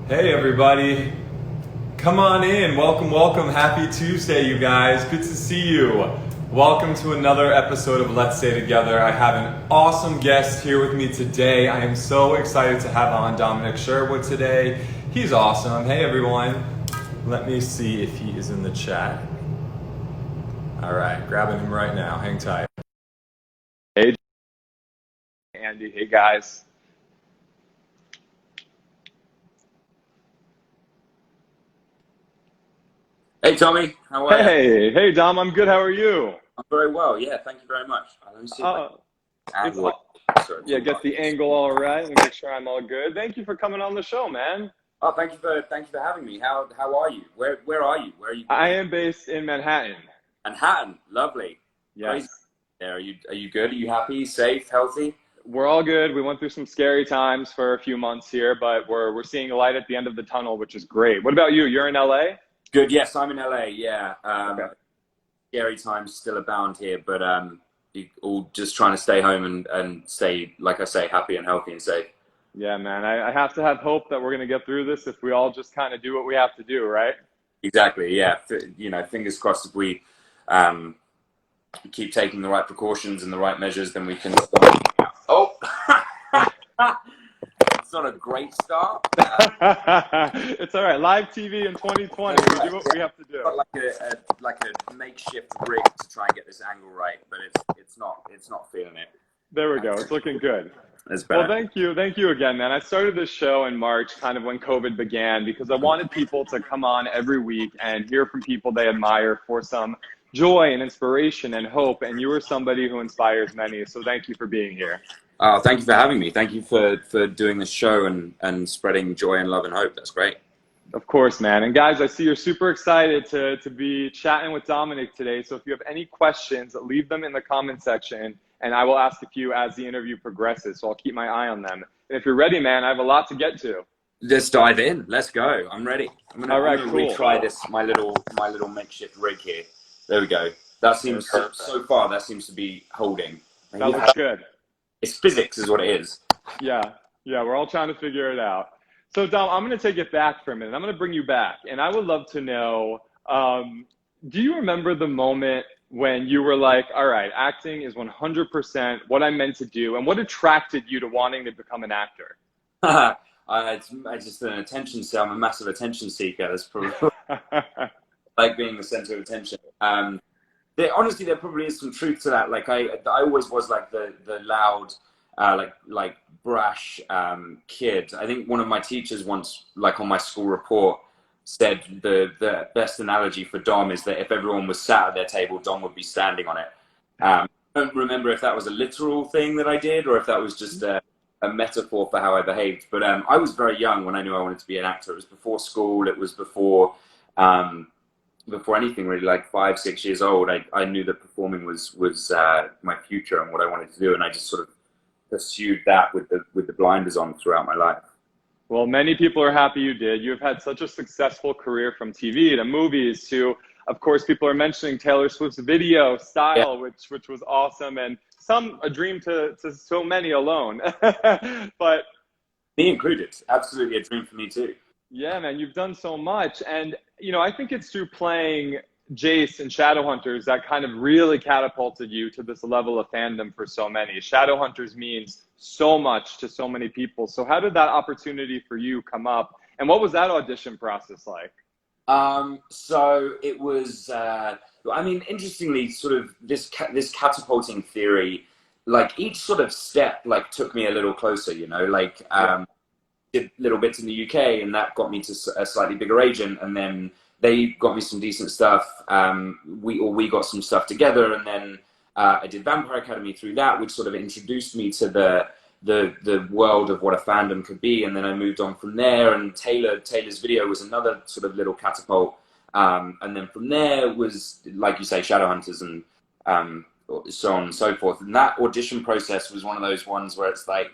Hey everybody, come on in, welcome, welcome, happy Tuesday you guys, good to see you. Welcome to another episode of Let's Stay Together. I have an awesome guest here with me today. I am so excited to have on 𝗏𝗏𝘃𝗁𝗏 today. He's awesome. Hey everyone, let me see if he is in the chat. All right, grabbing him right now, hang tight. Hey Andy, hey guys. Hey Tommy, how are you? Hey Dom, I'm good, how are you? I'm very well, yeah, thank you very much. Let me see yeah, get the angle all right and make sure I'm all good. Thank you for coming on the show, man. Oh, thank you for having me. How are you? Where are you? Where are you? I am based in Manhattan. Manhattan, lovely. Yes. Are you good? Are you happy, safe, healthy? We're all good. We went through some scary times for a few months here, but we're seeing a light at the end of the tunnel, which is great. What about you? You're in LA? Good, yes, I'm in LA, yeah. Okay. Scary times still abound here, but all just trying to stay home and stay, like I say, happy and healthy and safe. Yeah, man, I have to have hope that we're going to get through this if we all just kind of do what we have to do, right? Exactly, yeah. You know, fingers crossed if we keep taking the right precautions and the right measures, then we can start. Oh! It's not a great start. It's all right. Live TV in 2020. We do what we have to do. Got like a makeshift rig to try and get this angle right, but it's not feeling it. There we go. It's looking good. It's better. Well, thank you again, man. I started this show in March, kind of when COVID began, because I wanted people to come on every week and hear from people they admire for some joy and inspiration and hope. And you are somebody who inspires many. So thank you for being here. Oh, thank you for having me. Thank you for doing this show and spreading joy and love and hope. That's great. Of course, man. And guys, I see you're super excited to be chatting with Dominic today. So if you have any questions, leave them in the comment section and I will ask a few as the interview progresses. So I'll keep my eye on them. And if you're ready, man, I have a lot to get to. Let's dive in. Let's go. I'm ready. I'm gonna cool. retry this, my little makeshift rig here. There we go. That seems, so far, that seems to be holding. That looks good. It's physics is what it is. Yeah, we're all trying to figure it out. So Dom, I'm going to take it back for a minute. I'm going to bring you back. And I would love to know, do you remember the moment when you were like, all right, acting is 100% what I'm meant to do, and what attracted you to wanting to become an actor? It's just an attention seeker. I'm a massive attention seeker. That's probably like being the center of attention. Honestly, there probably is some truth to that. Like I always was like the loud, like brash kid. I think one of my teachers once, like on my school report, said the best analogy for Dom is that if everyone was sat at their table, Dom would be standing on it. I don't remember if that was a literal thing that I did or if that was just a metaphor for how I behaved. But I was very young when I knew I wanted to be an actor. It was before school. It was before anything really, like 5, 6 years old. I knew that performing was my future and what I wanted to do, and I just sort of pursued that with the blinders on throughout my life. Well, many people are happy you did. You've had such a successful career from TV to movies to, of course, people are mentioning Taylor Swift's video style, yeah, which was awesome, and a dream to so many alone. But me included, absolutely a dream for me too. Yeah, man, you've done so much. And, you know, I think it's through playing Jace in Shadowhunters that kind of really catapulted you to this level of fandom for so many. Shadowhunters means so much to so many people. So how did that opportunity for you come up? And what was that audition process like? So it was, I mean, interestingly, sort of this catapulting theory, like each sort of step, like took me a little closer, you know, like, did little bits in the UK and that got me to a slightly bigger agent, and then they got me some decent stuff. We got some stuff together, and then I did Vampire Academy through that, which sort of introduced me to the world of what a fandom could be, and then I moved on from there, and Taylor's video was another sort of little catapult, and then from there was, like you say, Shadowhunters and so on and so forth. And that audition process was one of those ones where it's like,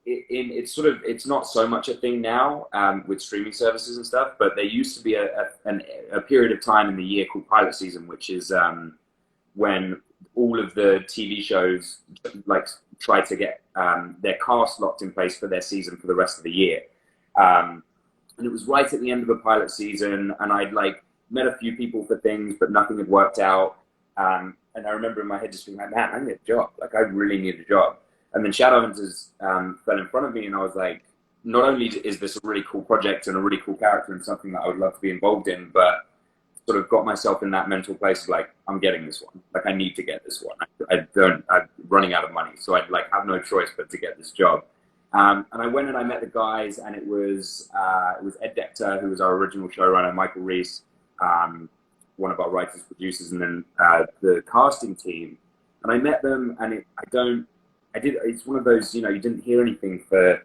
it's not so much a thing now with streaming services and stuff, but there used to be a period of time in the year called pilot season, which is when all of the TV shows like try to get their cast locked in place for their season for the rest of the year. And it was right at the end of the pilot season, and I'd like met a few people for things, but nothing had worked out. And I remember in my head just being like, man, I need a job. Like, I really need a job. And then Shadowhunters fell in front of me, and I was like, not only is this a really cool project and a really cool character and something that I would love to be involved in, but sort of got myself in that mental place of like, I'm getting this one. Like, I need to get this one. I'm running out of money. So I'd like have no choice but to get this job. And I went and I met the guys, and it was 𝗟𝗃𝗲, who was our original showrunner, Michael Reese, one of our writers, producers, and then the casting team. And I met them, and it's one of those, you know, you didn't hear anything for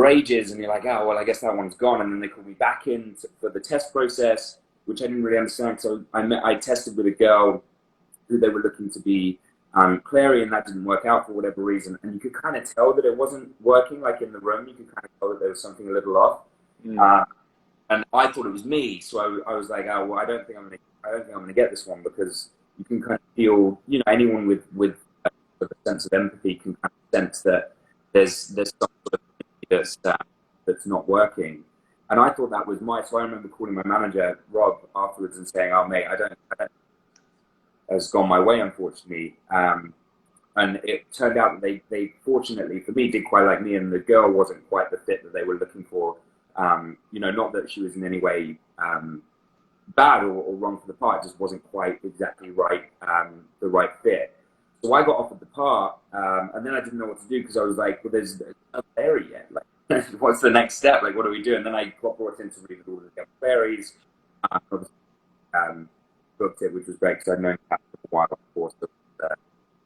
ages, and you're like, oh, well, I guess that one's gone. And then they called me back in for the test process, which I didn't really understand. So I tested with a girl who they were looking to be 𝗟𝗃𝗲, and that didn't work out for whatever reason. And you could kind of tell that it wasn't working, like in the room, you could kind of tell that there was something a little off. And I thought it was me. So I was like, oh, well, I don't think I'm gonna get this one, because you can kind of feel, you know, anyone with a sense of empathy can kind of sense that there's some sort of thing that's not working. And I thought that was so I remember calling my manager, Rob, afterwards and saying, oh, mate, I don't has gone my way, unfortunately. And it turned out that they fortunately for me did quite like me, and the girl wasn't quite the fit that they were looking for. You know, not that she was in any way bad or wrong for the part, it just wasn't quite exactly right, the right fit. So I got offered the part, and then I didn't know what to do, because I was like, well, there's no fairy yet. Like, what's the next step? Like, what do we do? And then I got brought in to read all the fairies. Booked it, which was great, because I'd known that for a while before. So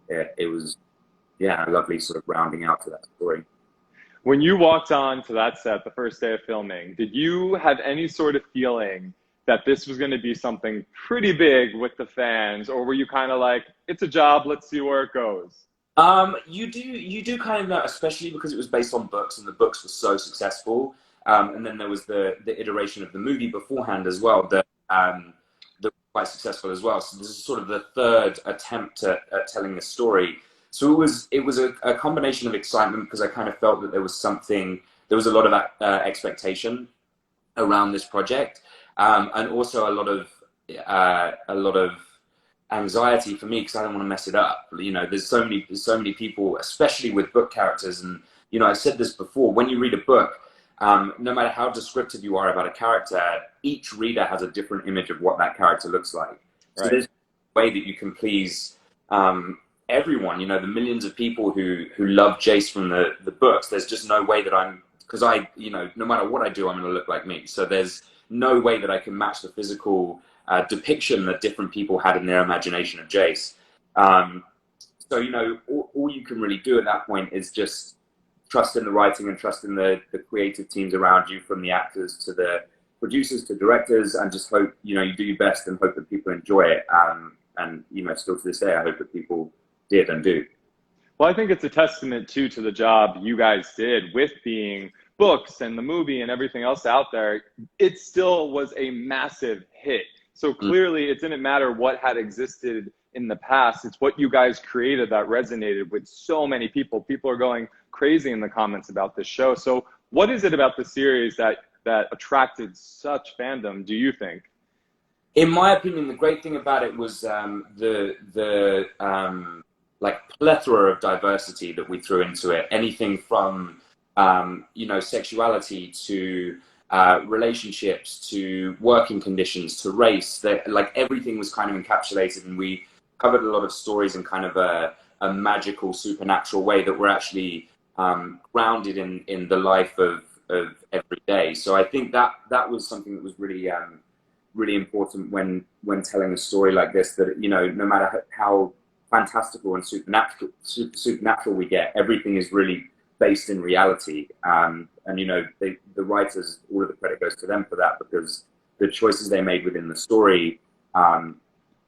it was, yeah, a lovely sort of rounding out to that story. When you walked on to that set the first day of filming, did you have any sort of feeling that this was going to be something pretty big with the fans, or were you kind of like, it's a job, let's see where it goes? You do kind of know, especially because it was based on books, and the books were so successful. And then there was the iteration of the movie beforehand as well that was quite successful as well. So this is sort of the third attempt at telling this story. So it was a combination of excitement, because I kind of felt that there was a lot of expectation around this project, and also a lot of anxiety for me, because I don't want to mess it up. You know, there's so many people, especially with book characters, and you know, I said this before, when you read a book, no matter how descriptive you are about a character, each reader has a different image of what that character looks like. So right. There's a way that you can please everyone. You know, the millions of people who love Jace from the books, there's just no way that because you know, no matter what I do, I'm going to look like me. So there's no way that I can match the physical depiction that different people had in their imagination of Jace. So, you know, all you can really do at that point is just trust in the writing and trust in the creative teams around you, from the actors to the producers to directors, and just hope, you know, you do your best and hope that people enjoy it. And, you know, still to this day, I hope that people did and do. Well, I think it's a testament too to the job you guys did with being books and the movie and everything else out there. It still was a massive hit. So clearly it didn't matter what had existed in the past. It's what you guys created that resonated with so many people. People are going crazy in the comments about this show. So what is it about the series that attracted such fandom, do you think? In my opinion, the great thing about it was the like plethora of diversity that we threw into it. Anything from you know, sexuality to relationships to working conditions to race. That, like, everything was kind of encapsulated, and we covered a lot of stories in kind of a magical, supernatural way that were actually grounded in the life of every day. So I think that was something that was really really important when telling a story like this, that, you know, no matter how fantastical and supernatural we get, everything is really based in reality. And, you know, the writers, all of the credit goes to them for that, because the choices they made within the story are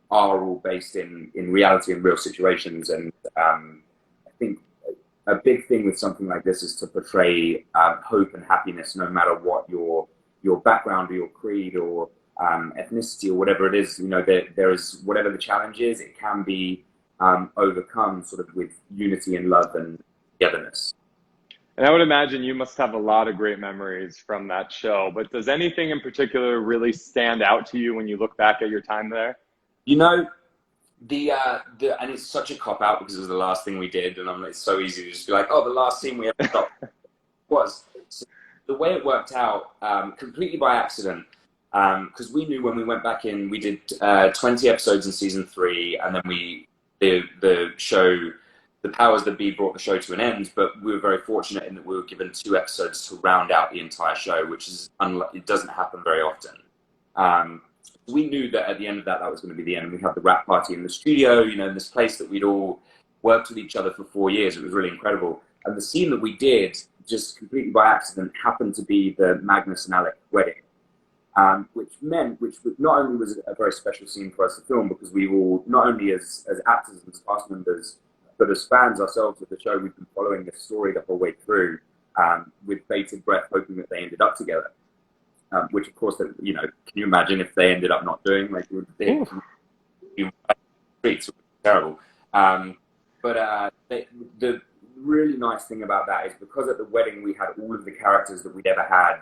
all based in reality and real situations. And I think a big thing with something like this is to portray hope and happiness, no matter what your background or your creed or ethnicity or whatever it is. You know, there is, whatever the challenge is, it can be overcome sort of with unity and love and togetherness. And I would imagine you must have a lot of great memories from that show, but does anything in particular really stand out to you when you look back at your time there? You know, and it's such a cop out because it was the last thing we did, and it's so easy to just be like, oh, the last scene we ever shot was. So the way it worked out, completely by accident, because we knew when we went back in, we did 20 episodes in season 3, and then the show, the powers that be brought the show to an end, but we were very fortunate in that we were given 2 episodes to round out the entire show, which is it doesn't happen very often. We knew that at the end of that was going to be the end. We had the wrap party in the studio, you know, in this place that we'd all worked with each other for 4 years. It was really incredible. And the scene that we did, just completely by accident, happened to be the Magnus and Alex wedding, which not only was a very special scene for us to film, because we all, not only as actors and as cast members, but as fans ourselves of the show, we've been following this story the whole way through, with bated breath, hoping that they ended up together. Which, of course, you know, can you imagine if they ended up not doing? Like, it would be terrible. But the really nice thing about that is because at the wedding we had all of the characters that we'd ever had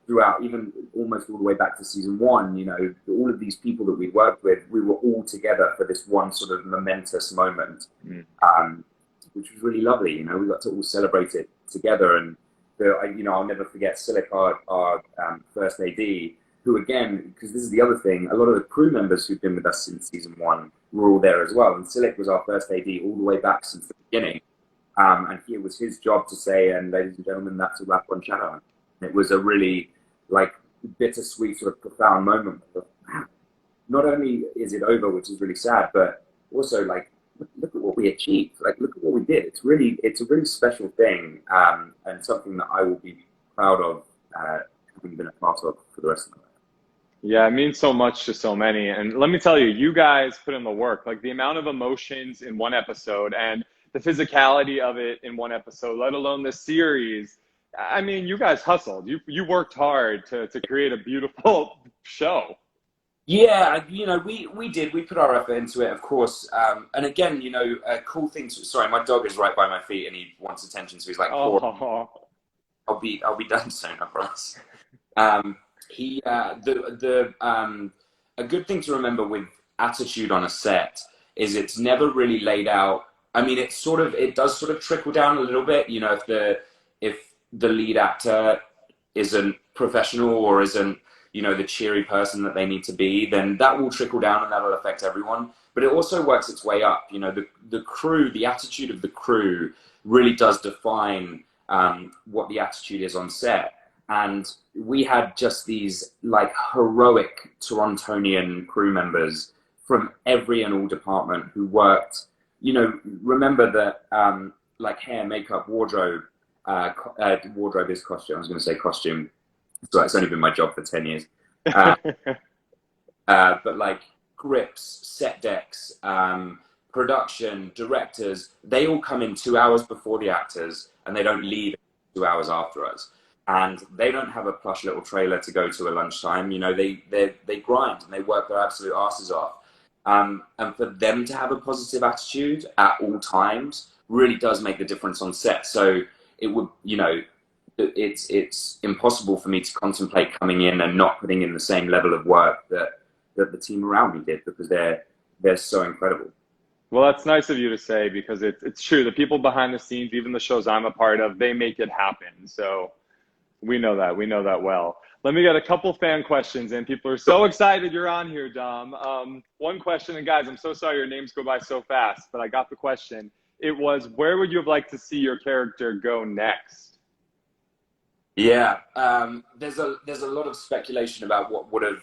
throughout, even almost all the way back to season 1. You know, all of these people that we'd worked with, we were all together for this one sort of momentous moment, which was really lovely. You know, we got to all celebrate it together. And you know, I'll never forget 𝗟𝗃, our first AD, who, again, because this is the other thing, a lot of the crew members who've been with us since season 1 were all there as well. And 𝗟𝗃 was our first AD all the way back since the beginning. And it was his job to say, and ladies and gentlemen, that's a wrap on Shadowhunters. It was a really, like, bittersweet sort of profound moment. Not only is it over, which is really sad, but also, like, look at what we achieved. Like, look at what we did. It's a really special thing, and something that I will be proud of having been a part of for the rest of my life. Yeah, it means so much to so many. And let me tell you, you guys put in the work. Like, the amount of emotions in one episode and the physicality of it in one episode, let alone the series. I mean, you guys hustled. You worked hard to create a beautiful show. Yeah, you know, we did. We put our effort into it, of course. And again, you know, a cool thing. Sorry, my dog is right by my feet and he wants attention, so he's like, oh. I'll be done soon, I promise. A good thing to remember with attitude on a set is it's never really laid out. I mean, it does sort of trickle down a little bit. You know, if the lead actor isn't professional or isn't, you know, the cheery person that they need to be, then that will trickle down and that'll affect everyone. But it also works its way up. You know, the crew, the attitude of the crew really does define what the attitude is on set. And we had just these, like, heroic Torontonian crew members from every and all department who worked, you know, remember that, like, hair, makeup, wardrobe is costume. I was going to say costume. So it's only been my job for 10 years. But like grips, set decks, production, directors, they all come in 2 hours before the actors and they don't leave 2 hours after us. And they don't have a plush little trailer to go to at lunchtime. You know, they grind and they work their absolute asses off. And for them to have a positive attitude at all times really does make the difference on set. So it would, you know, it's impossible for me to contemplate coming in and not putting in the same level of work that the team around me did, because they're so incredible. Well, that's nice of you to say, because it's true. The people behind the scenes, even the shows I'm a part of, they make it happen. So we know that well. Let me get a couple fan questions in. People are so excited you're on here, Dom. One question, and guys, I'm so sorry your names go by so fast, but I got the question. It was, where would you have liked to see your character go next? Yeah, there's a lot of speculation about what would have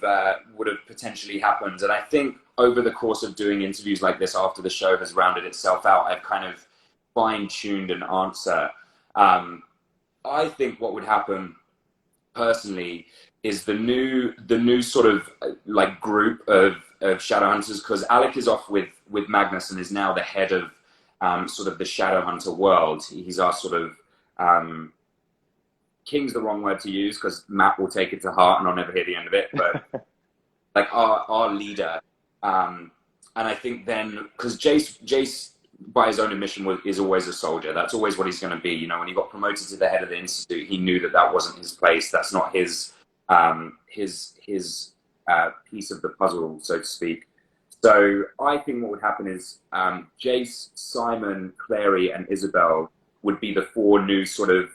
potentially happened, and I think over the course of doing interviews like this after the show has rounded itself out, I've kind of fine-tuned an answer. I think what would happen personally is the new sort of like group of Shadowhunters, because Alec is off with Magnus and is now the head of sort of the Shadowhunter world. He's our sort of king's the wrong word to use because Matt will take it to heart and I'll never hear the end of it, but like our leader. And I think then, because Jace by his own admission, is always a soldier. That's always what he's going to be. You know, when he got promoted to the head of the institute, he knew that that wasn't his place. That's not his piece of the puzzle, so to speak. So I think what would happen is Jace, Simon, Clary, and Isabel would be the four new sort of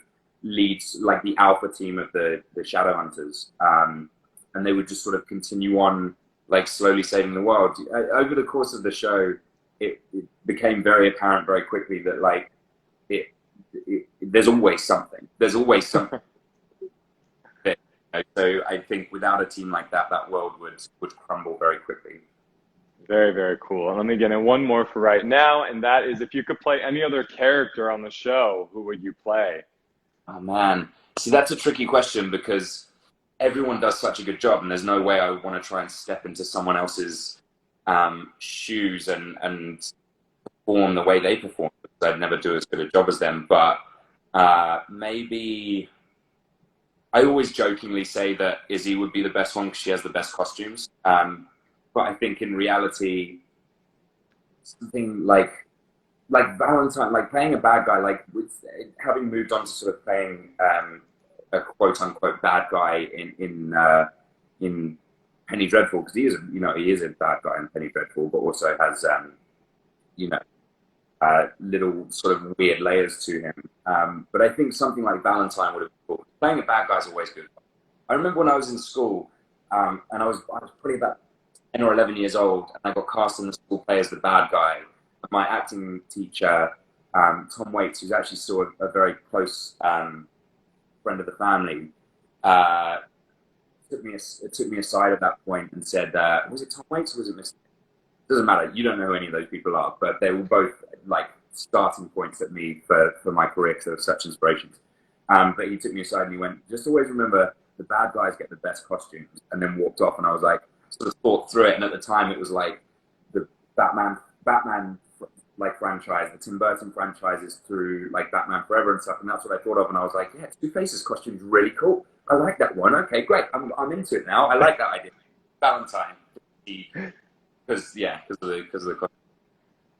leads, like the alpha team of the Shadowhunters, and they would just sort of continue on, like slowly saving the world. Over the course of the show, it became very apparent very quickly that like there's always something. There's always something. So I think without a team like that, that world would crumble very quickly. Very, very cool. And let me get in one more for right now, and that is, if you could play any other character on the show, who would you play? Oh man, see, that's a tricky question because everyone does such a good job, and there's no way I would want to try and step into someone else's shoes and perform the way they perform, because I'd never do as good a job as them. But maybe I always jokingly say that Izzy would be the best one because she has the best costumes. But I think in reality, something like Valentine, like playing a bad guy, like with having moved on to sort of playing a quote unquote bad guy in Penny Dreadful, because he is a bad guy in Penny Dreadful, but also has little sort of weird layers to him. But I think something like Valentine would have been cool. Playing a bad guy is always good. I remember when I was in school, and I was probably about 10 or 11 years old, and I got cast in the school play as the bad guy. My acting teacher, Tom Waits, who's actually still a very close friend of the family, took me aside at that point and said, was it Tom Waits or was it Mr. Doesn't matter, you don't know who any of those people are, but they were both like starting points at me for my career because they were such inspirations. But he took me aside and he went, just always remember the bad guys get the best costumes, and then walked off. And I was like, sort of thought through it, and at the time it was like the Batman like franchise, the Tim Burton franchises through like Batman Forever and stuff, and that's what I thought of, and I was like, yeah, Two-Face's costume's really cool. I like that one. Okay, great. I'm into it now. I like that idea. Valentine, because of the costume.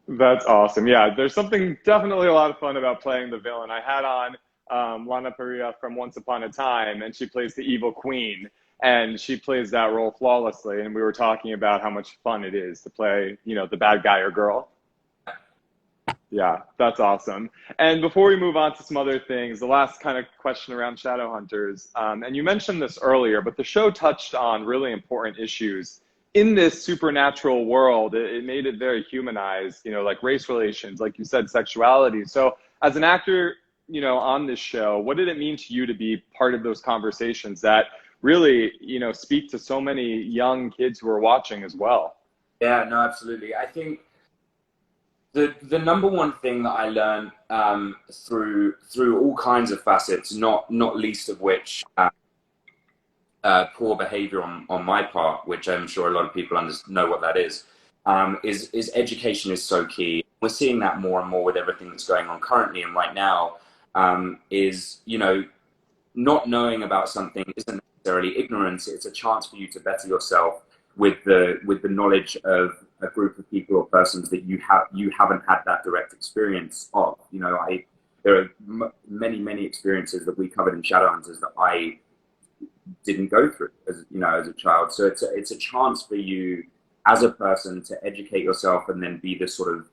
That's awesome. Yeah, there's something definitely a lot of fun about playing the villain. I had on 𝗟𝗃𝘀𝗁 from Once Upon a Time, and she plays the evil queen. And she plays that role flawlessly. And we were talking about how much fun it is to play, the bad guy or girl. Yeah, that's awesome. And before we move on to some other things, the last kind of question around Shadowhunters, and you mentioned this earlier, but the show touched on really important issues in this supernatural world. It made it very humanized, like race relations, like you said, sexuality. So as an actor, on this show, what did it mean to you to be part of those conversations that really, speak to so many young kids who are watching as well? Yeah, no, absolutely. I think the number one thing that I learned through all kinds of facets, not least of which poor behavior on my part, which I'm sure a lot of people know what that is education is so key. We're seeing that more and more with everything that's going on currently and right now. Not knowing about something isn't necessarily ignorance. It's a chance for you to better yourself with the knowledge of a group of people or persons that you haven't had that direct experience of. There are many experiences that we covered in Shadowhunters that I didn't go through as a child. So it's a chance for you as a person to educate yourself and then be this sort of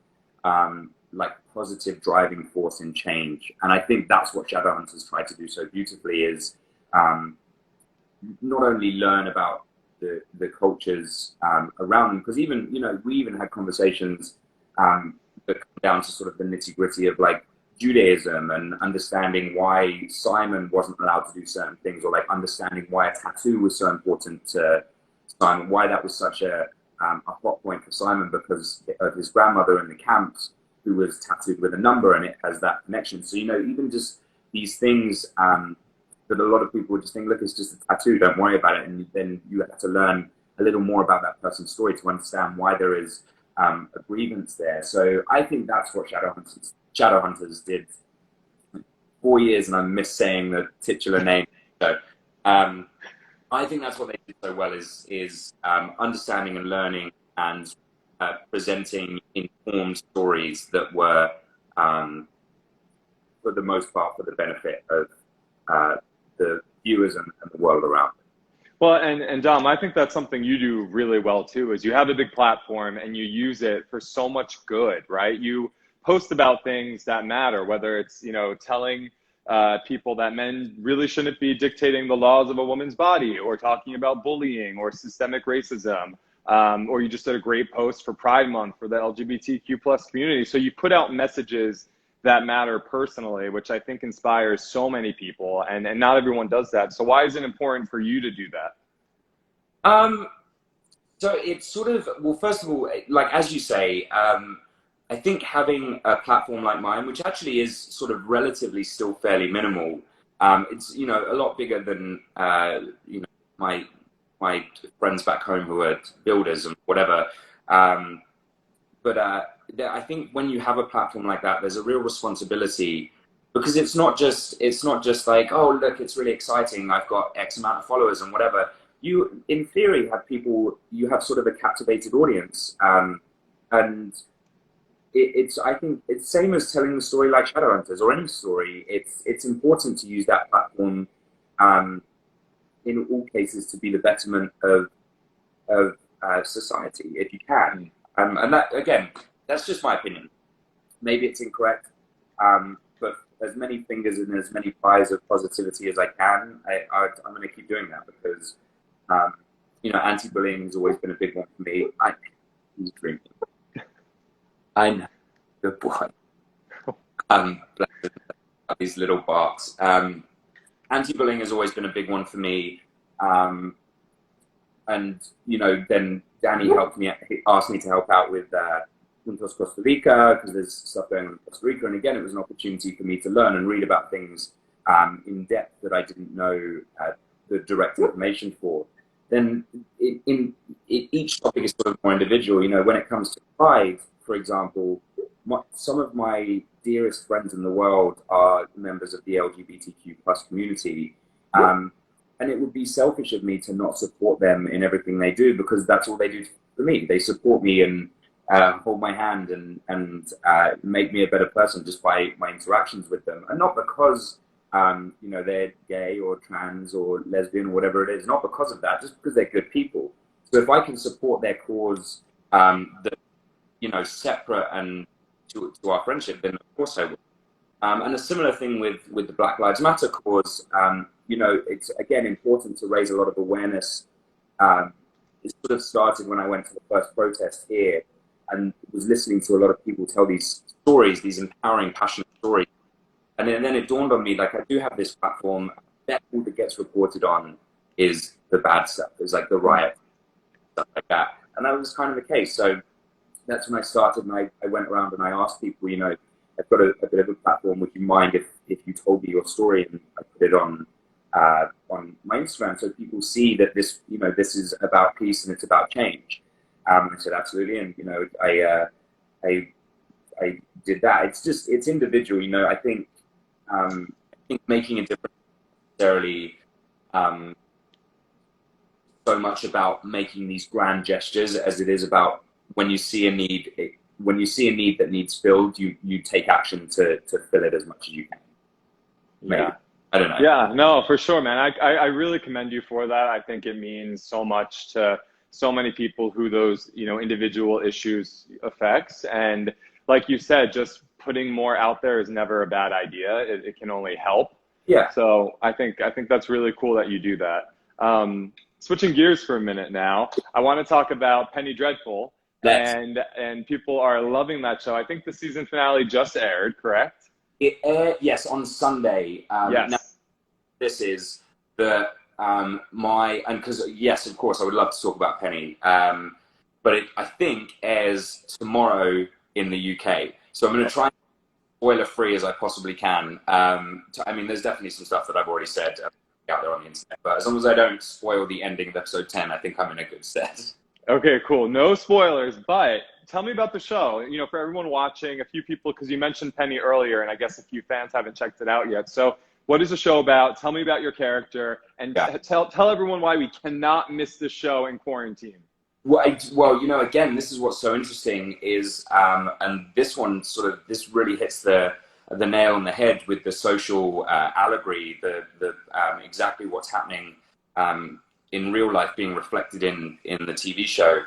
like positive driving force in change. And I think that's what Shadowhunters tried to do so beautifully, is not only learn about the cultures around them, because we even had conversations that come down to sort of the nitty-gritty of like Judaism and understanding why Simon wasn't allowed to do certain things, or like understanding why a tattoo was so important to Simon, why that was such a hot point for Simon because of his grandmother in the camps, who was tattooed with a number, and it has that connection. So, even just these things that a lot of people would just think, look, it's just a tattoo, don't worry about it. And then you have to learn a little more about that person's story to understand why there is a grievance there. So I think that's what Shadowhunters did 4 years, and I miss saying the titular name. So I think that's what they did so well, is understanding and learning and presenting informed stories that were, for the most part, for the benefit of the viewers and the world around. Well, and Dom, I think that's something you do really well too, is you have a big platform and you use it for so much good, right? You post about things that matter, whether it's, you know, telling people that men really shouldn't be dictating the laws of a woman's body, or talking about bullying or systemic racism, or you just did a great post for Pride Month for the LGBTQ+ community. So you put out messages that matter personally, which I think inspires so many people, and not everyone does that. So why is it important for you to do that? So it's sort of, well, first of all, like, as you say, I think having a platform like mine, which actually is sort of relatively still fairly minimal, it's, you know, a lot bigger than, you know, my friends back home who are builders and whatever. But I think when you have a platform like that, there's a real responsibility, because it's not just like, oh, look, it's really exciting, I've got X amount of followers and whatever. You, in theory, have people, you have sort of a captivated audience, and I think it's same as telling the story like Shadowhunters or any story. It's important to use that platform, in all cases, to be the betterment of society, if you can. And that, again, that's just my opinion. Maybe it's incorrect, but as many fingers and as many pies of positivity as I can, I'm going to keep doing that, because, you know, anti-bullying has always been a big one for me. He's drinking. I know, good boy. These little barks. Anti-bullying has always been a big one for me. And, you know, then Danny asked me to help out with 𝗟𝗶𝘃𝗲, Costa Rica, because there's stuff going on in Costa Rica. And again, it was an opportunity for me to learn and read about things in depth that I didn't know the direct information for. Then each topic is sort of more individual. You know, when it comes to pride, for example, some of my dearest friends in the world are members of the LGBTQ+ community. And it would be selfish of me to not support them in everything they do, because that's all they do for me. They support me and hold my hand and make me a better person just by my interactions with them. And not because, you know, they're gay or trans or lesbian or whatever it is, not because of that, just because they're good people. So if I can support their cause, that, you know, separate and to our friendship, then of course I will. And a similar thing with the Black Lives Matter cause. You know, it's, again, important to raise a lot of awareness. It sort of started when I went to the first protest here and was listening to a lot of people tell these stories, these empowering, passionate stories. And then it dawned on me, like, I do have this platform, that all that gets reported on is the bad stuff, is like the riot, stuff like that. And that was kind of the case. So that's when I started, and I went around and I asked people, you know, I've got a bit of a platform, would you mind if you told me your story and I put it on my Instagram, so people see that this, you know, this is about peace and it's about change. I said absolutely, and you know, I did that. It's individual, you know. I think making a difference necessarily so much about making these grand gestures as it is about when you see a need. When you see a need that needs filled, you take action to fill it as much as you can. Maybe. Yeah. I don't know. Yeah, no, for sure, man. I really commend you for that. I think it means so much to so many people who those, you know, individual issues affects. And like you said, just putting more out there is never a bad idea. It can only help. Yeah. So I think that's really cool that you do that. Switching gears for a minute now, I want to talk about Penny Dreadful. Yes. And people are loving that show. I think the season finale just aired, correct? It aired, yes, on Sunday. Yes. Now, this is the because yes, of course, I would love to talk about Penny, but I think airs tomorrow in the UK. So I'm going to try and spoiler free as I possibly can. I mean, there's definitely some stuff that I've already said out there on the internet, but as long as I don't spoil the ending of episode 10, I think I'm in a good stead. Okay, cool. No spoilers, but tell me about the show. You know, for everyone watching, a few people, because you mentioned Penny earlier, and I guess a few fans haven't checked it out yet. So what is the show about? Tell me about your character, and tell everyone why we cannot miss the show in quarantine. Well, you know, again, this is what's so interesting is, and this one this really hits the nail on the head with the social allegory, the exactly what's happening in real life being reflected in the TV show.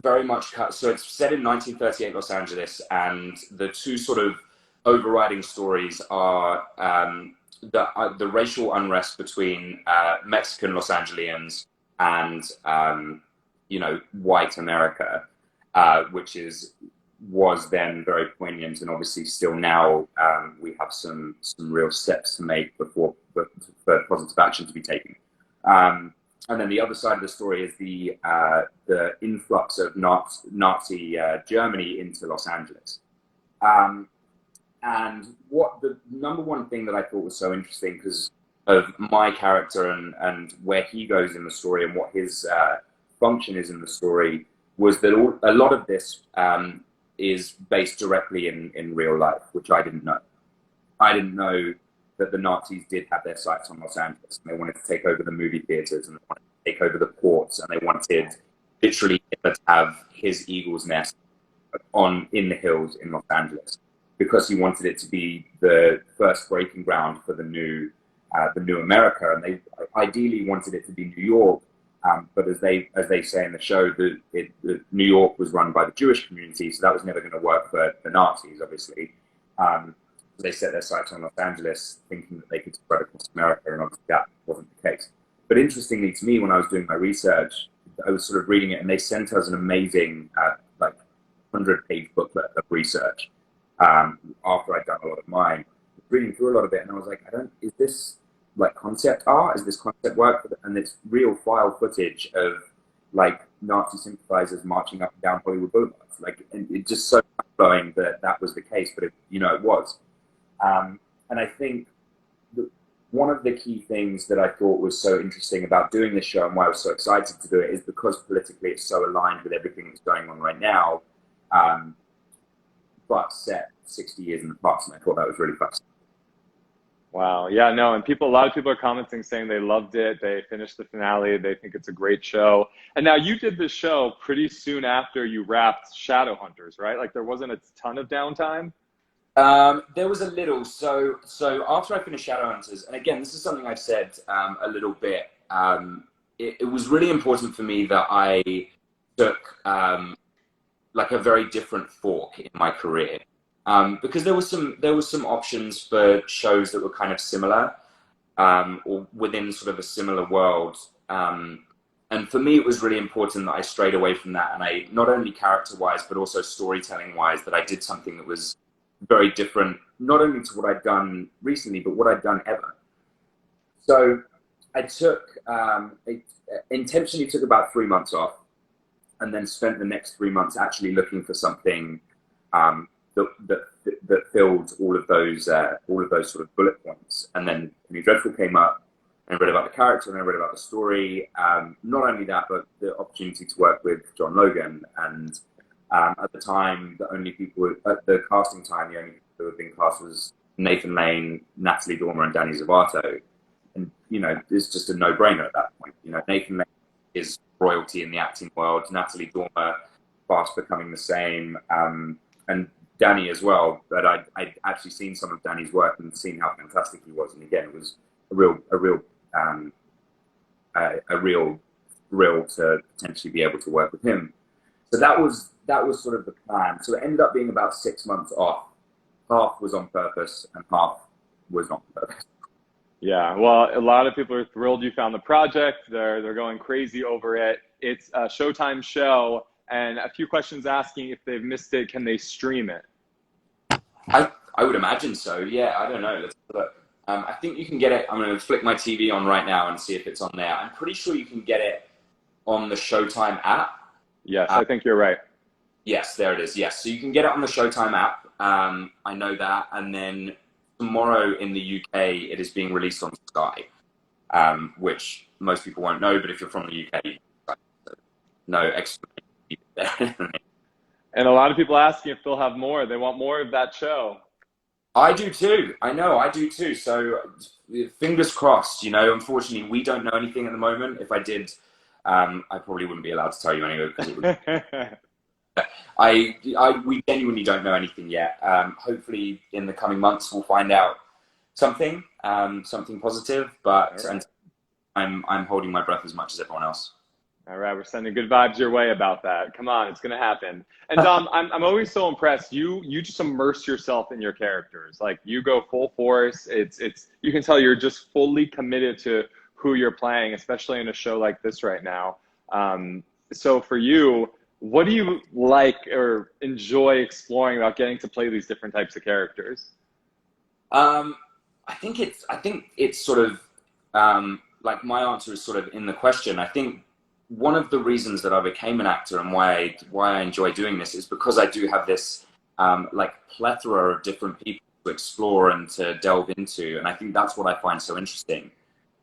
Very much so. It's set in 1938 Los Angeles, and the two sort of overriding stories are the racial unrest between Mexican Los Angeles and you know, white America, which was then very poignant, and obviously still now we have some real steps to make for positive action to be taken. And then the other side of the story is the influx of Nazi Germany into Los Angeles. And what the number one thing that I thought was so interesting, because of my character and where he goes in the story and what his function is in the story, was that a lot of this is based directly in real life, which I didn't know. I didn't know that the Nazis did have their sights on Los Angeles, and they wanted to take over the movie theaters, and they wanted to take over the ports, and they wanted literally Hitler to have his eagle's nest in the hills in Los Angeles, because he wanted it to be the first breaking ground for the new America, and they ideally wanted it to be New York. But as they say in the show, New York was run by the Jewish community, so that was never going to work for the Nazis, obviously. They set their sights on Los Angeles, thinking that they could spread across America, and obviously that wasn't the case. But interestingly to me, when I was doing my research, I was sort of reading it, and they sent us an amazing, like, 100-page booklet of research after I'd done a lot of mine. Reading through a lot of it, and I was like, is this like concept art? Is this concept work? And it's real file footage of like Nazi sympathizers marching up and down Hollywood Boulevard. Like, and it's just so blowing that was the case, but it was. And I think one of the key things that I thought was so interesting about doing this show, and why I was so excited to do it, is because politically it's so aligned with everything that's going on right now, but set 60 years in the past, and I thought that was really fascinating. Wow. Yeah, no, and a lot of people are commenting saying they loved it. They finished the finale. They think it's a great show. And now you did this show pretty soon after you wrapped Shadowhunters, right? Like, there wasn't a ton of downtime? There was a little. So after I finished Shadowhunters, and again, this is something I've said a little bit, it was really important for me that I took like a very different fork in my career. Because there was some options for shows that were kind of similar, or within sort of a similar world. And for me, it was really important that I strayed away from that, and I, not only character-wise, but also storytelling-wise, that I did something that was very different, not only to what I'd done recently, but what I'd done ever. So I intentionally took about 3 months off, and then spent the next 3 months actually looking for something that filled all of those sort of bullet points. And then Penny Dreadful came up, and I read about the character, and I read about the story. Not only that, but the opportunity to work with John Logan. And at the time, the only people at the casting time, the only people who had been cast was Nathan Lane, Natalie Dormer, and Danny Zavato. And it's just a no-brainer at that point. Nathan Lane is royalty in the acting world. Natalie Dormer, fast becoming the same, and Danny as well. But I'd actually seen some of Danny's work and seen how fantastic he was. And again, it was a real thrill to potentially be able to work with him. So that was sort of the plan. So it ended up being about 6 months off. Half was on purpose, and half was not on purpose. Yeah, well, a lot of people are thrilled you found the project. They're going crazy over it. It's a Showtime show, and a few questions asking if they've missed it, can they stream it? I would imagine so. Yeah, I don't know. Let's look. I think you can get it. I'm going to flick my TV on right now and see if it's on there. I'm pretty sure you can get it on the Showtime app. Yes, I think you're right. Yes, there it is. Yes, so you can get it on the Showtime app. I know that. And then tomorrow in the UK, it is being released on Sky, which most people won't know. But if you're from the UK, no explanation there. And a lot of people asking if they'll have more. They want more of that show. I do too. I know, I do too. So fingers crossed. Unfortunately, we don't know anything at the moment. If I did, I probably wouldn't be allowed to tell you anyway because it would. We genuinely don't know anything yet. Hopefully, in the coming months, we'll find out something, something positive. But Right. I'm holding my breath as much as everyone else. All right, we're sending good vibes your way about that. Come on, it's gonna happen. And I'm always so impressed. You just immerse yourself in your characters. Like you go full force. It's you can tell you're just fully committed to who you're playing, especially in a show like this right now. So for you, what do you like or enjoy exploring about getting to play these different types of characters? I think it's sort of like my answer is sort of in the question. I think one of the reasons that I became an actor and why I enjoy doing this is because I do have this like plethora of different people to explore and to delve into, and I think that's what I find so interesting.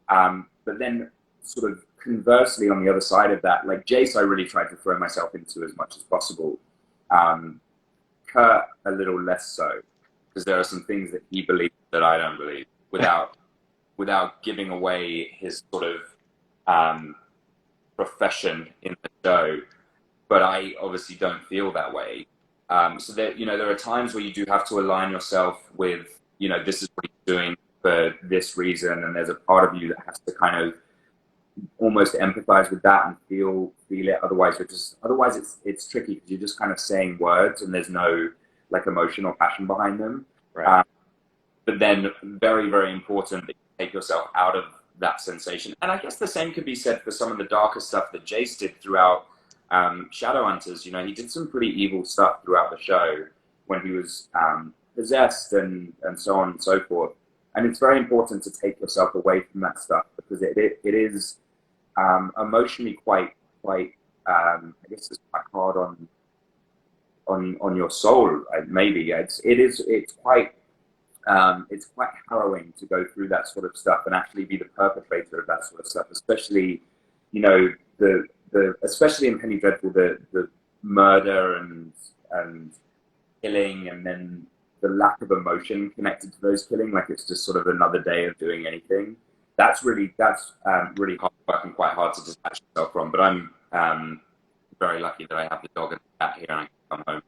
But then sort of conversely on the other side of that, like Jace, I really tried to throw myself into as much as possible. Kurt, a little less so, because there are some things that he believes that I don't believe, without giving away his sort of profession in the show. But I obviously don't feel that way. So that, you know, there are times where you do have to align yourself with, you know, this is what he's doing for this reason, and there's a part of you that has to kind of almost empathize with that and feel it. Otherwise it's tricky because you're just kind of saying words and there's no like emotion or passion behind them. Right. But then very, very important that you take yourself out of that sensation. And I guess the same could be said for some of the darker stuff that Jace did throughout Shadowhunters. You know, he did some pretty evil stuff throughout the show when he was possessed and so on and so forth. And it's very important to take yourself away from that stuff because it is emotionally quite I guess it's quite hard on your soul. Maybe it's quite harrowing to go through that sort of stuff and actually be the perpetrator of that sort of stuff, especially, you know, especially in Penny Dreadful, the murder and killing, and then the lack of emotion connected to those killing, like it's just sort of another day of doing anything. That's really hard work and quite hard to detach yourself from. But I'm very lucky that I have the dog and the cat here, and I can come home,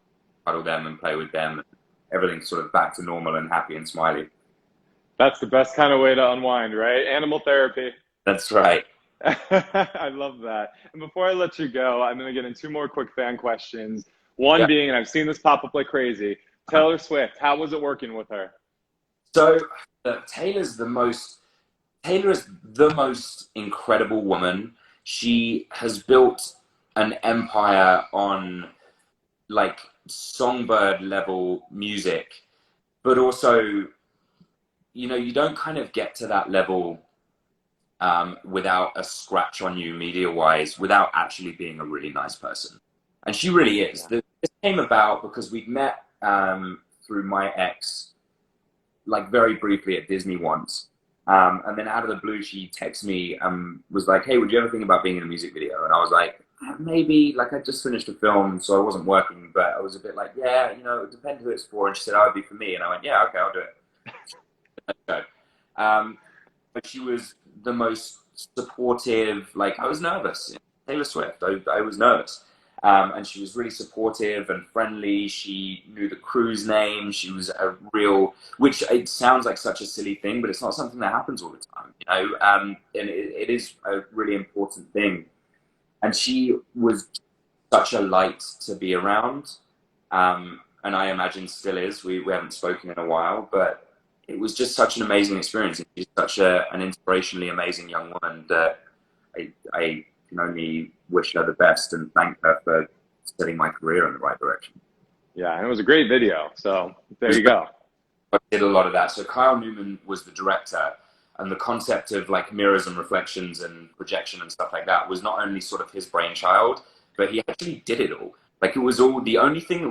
cuddle them, and play with them. And everything's sort of back to normal and happy and smiley. That's the best kind of way to unwind, right? Animal therapy. That's right. I love that. And before I let you go, I'm going to get in two more quick fan questions. One being, and I've seen this pop up like crazy, Taylor Swift, how was it working with her? So Taylor is the most incredible woman. She has built an empire on like songbird level music, but also, you know, you don't kind of get to that level without a scratch on you media wise, without actually being a really nice person. And she really is. This came about because we'd met through my ex, like very briefly at Disney once. And then out of the blue, she texted me and was like, hey, would you ever think about being in a music video? And I was like, maybe. Like, I just finished a film, so I wasn't working, but I was a bit like, yeah, you know, it depends who it's for. And she said, oh, it'd be for me. And I went, yeah, okay, I'll do it. But she was the most supportive. Like, I was nervous. Taylor Swift, I was nervous. And she was really supportive and friendly. She knew the crew's name. She was a real, which it sounds like such a silly thing, but it's not something that happens all the time, you know? And it is a really important thing. And she was such a light to be around. And I imagine still is. We haven't spoken in a while, but it was just such an amazing experience. She's such an inspirationally amazing young woman that I can only wish her the best and thank her for setting my career in the right direction. Yeah, and it was a great video. So there you go. I did a lot of that. So Kyle Newman was the director, and the concept of like mirrors and reflections and projection and stuff like that was not only sort of his brainchild, but he actually did it all. Like, it was all, the only thing that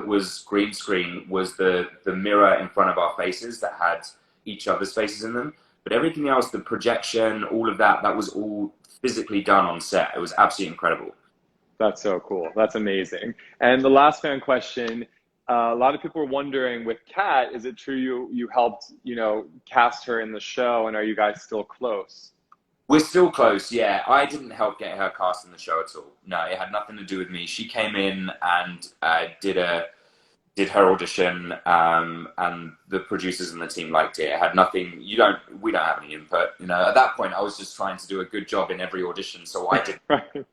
was green screen was the mirror in front of our faces that had each other's faces in them. But everything else, the projection, all of that, that was all physically done on set. It was absolutely incredible. That's so cool. That's amazing. And the last fan question, a lot of people were wondering with Kat, is it true you helped, you know, cast her in the show, and are you guys still close? We're still close, yeah. I didn't help get her cast in the show at all. No, it had nothing to do with me. She came in and did her audition, and the producers and the team liked it. It had nothing. We don't have any input. You know, at that point, I was just trying to do a good job in every audition. So I didn't like,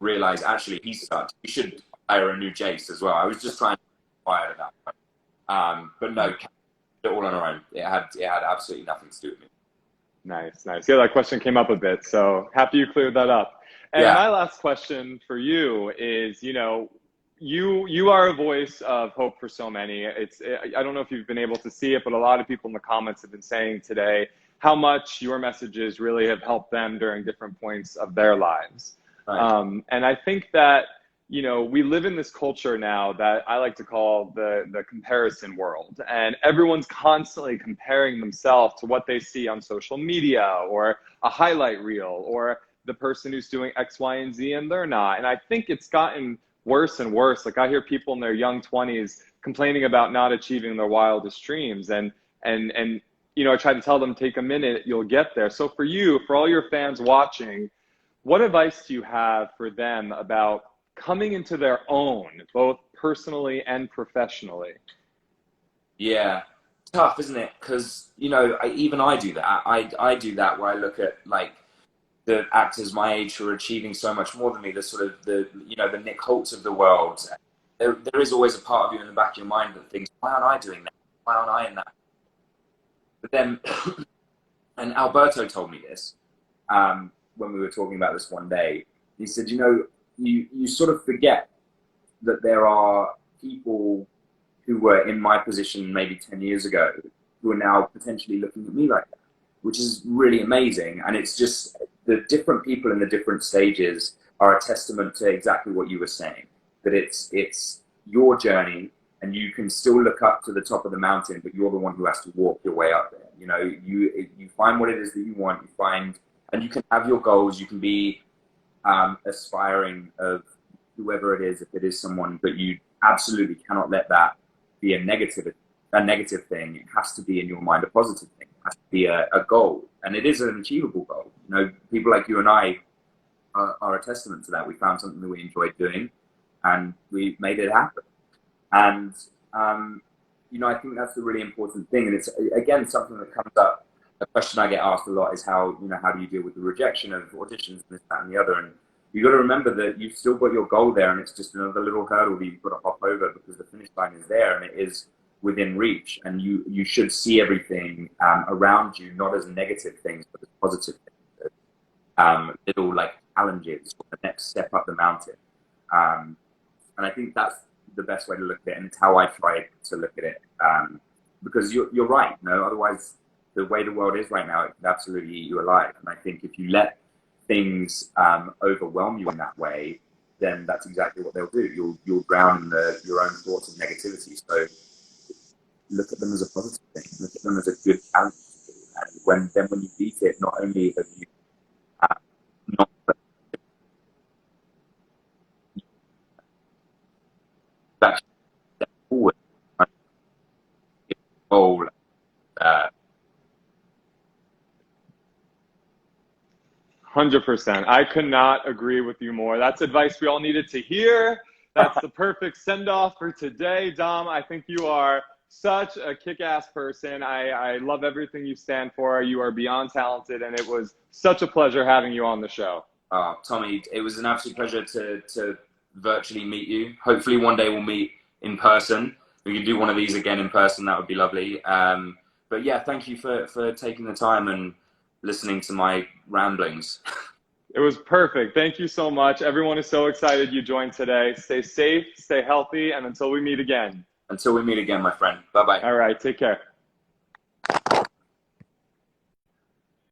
realize actually he sucked. We should hire a new Jace as well. I was just trying to fire at that point. But no, did it all on her own. It had absolutely nothing to do with me. Nice, nice. Yeah, that question came up a bit, so happy you cleared that up. And Yeah. my last question for you is, you know, you are a voice of hope for so many. I don't know if you've been able to see it, but a lot of people in the comments have been saying today how much your messages really have helped them during different points of their lives. Right. And I think that, you know, we live in this culture now that I like to call the comparison world, and everyone's constantly comparing themselves to what they see on social media or a highlight reel or the person who's doing X, Y, and Z and they're not. And I think it's gotten worse and worse. Like I hear people in their young 20s complaining about not achieving their wildest dreams. And you know, I try to tell them, take a minute, you'll get there. So for you, for all your fans watching, what advice do you have for them about coming into their own, both personally and professionally? Yeah, tough, isn't it? Because, you know, even I do that. I do that where I look at like the actors my age who are achieving so much more than me, the sort of the Nick Holt's of the world. There is always a part of you in the back of your mind that thinks, why aren't I doing that? Why aren't I in that? But then, and Alberto told me this when we were talking about this one day. He said, you know, you sort of forget that there are people who were in my position maybe 10 years ago who are now potentially looking at me like that, which is really amazing. And it's just the different people in the different stages are a testament to exactly what you were saying, that it's your journey and you can still look up to the top of the mountain, but you're the one who has to walk your way up there. You know, you find what it is that you want, you find, and you can have your goals, you can be aspiring of whoever it is, if it is someone, but you absolutely cannot let that be a negative thing. It has to be in your mind a positive thing. It has to be a goal, and it is an achievable goal. You know, people like you and I are a testament to that. We found something that we enjoyed doing, and we made it happen. And you know, I think that's the really important thing. And it's again something that comes up. A question I get asked a lot is how do you deal with the rejection of auditions and this, that, and the other? And you got to remember that you've still got your goal there, and it's just another little hurdle that you've got to hop over because the finish line is there and it is within reach. And you should see everything around you not as negative things, but as positive things, little like challenges, the next step up the mountain. And I think that's the best way to look at it, and it's how I try to look at it. Because you're right, you know, otherwise the way the world is right now, it could absolutely eat you alive. And I think if you let things overwhelm you in that way, then that's exactly what they'll do. You'll drown in your own thoughts of negativity. So look at them as a positive thing. Look at them as a good challenge. And when you beat it, not only have you not that step forward, goal. 100%. I could not agree with you more. That's advice we all needed to hear. That's the perfect send-off for today, Dom. I think you are such a kick-ass person. I love everything you stand for. You are beyond talented, and it was such a pleasure having you on the show. Tommy, it was an absolute pleasure to virtually meet you. Hopefully one day we'll meet in person. We could do one of these again in person. That would be lovely. But yeah, thank you for taking the time and listening to my ramblings. It was perfect. Thank you so much. Everyone is so excited you joined today. Stay safe, stay healthy, and until we meet again. Until we meet again, my friend. Bye-bye. All right, take care.